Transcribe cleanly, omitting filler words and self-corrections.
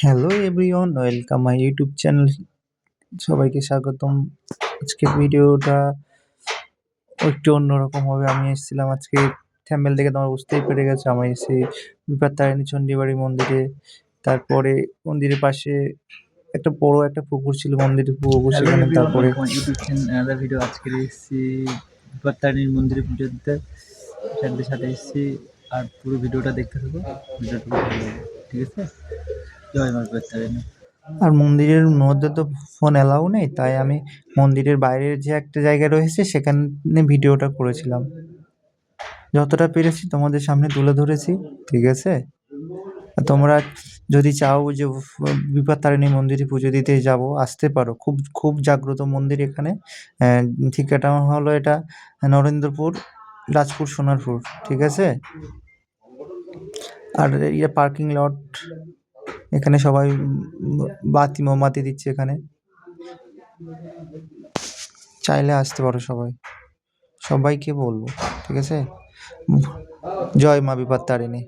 Hello everyone, welcome my YouTube channel. সবাইকে স্বাগতম। আজকের ভিডিওটা একটু অন্যরকম হবে। আমি এসেছিলাম আজকে, থাম্বনেল দেখে তোমরা বুঝতেই পেরে গেছো, আমি এসেছি বিপত্তারিণী চণ্ডীবাড়ি মন্দিরে। তারপরে মন্দিরের পাশে একটা বড় একটা পুকুর ছিল, মন্দিরের পুকুর হ্যালো সেখানে। এভরিওয়ান, তারপরে ওয়েলকাম ইউটিউব চ্যানেল আলাদা ভিডিও। আজকে এসেছি বিপত্তারিণীর মন্দিরে পুজো দিতে, ফ্যামিলির সাথে এসেছি। আর পুরো ভিডিওটা দেখতে থাকো, ভিডিওটা খুব ভালো লাগে, ঠিক আছে? জয় মা বিপত্তারিণী। আর মন্দিরের মধ্যে তো ফোন অ্যালাউ নেই, তাই আমি মন্দিরের বাইরের যে একটা জায়গা রয়েছে সেখানে ভিডিওটা করেছিলাম। যতটা পেরেছি তোমাদের সামনে তুলে ধরেছি, ঠিক আছে? তোমরা যদি চাও যে বিপত্তারিণী মন্দিরে পুজো দিতে যাবো, আসতে পারো। খুব খুব জাগ্রত মন্দির এখানে। ঠিকানা হলো এটা নরেন্দ্রপুর, রাজপুর, সোনারপুর, ঠিক আছে? আর এটা পার্কিং লট। এখানে সবাই বাতি মোমবাতি দিচ্ছে এখানে। চাইলে আসতে পারো সবাই, সবাইকে বলবো, ঠিক আছে? জয় মা বিপত্তারিণী।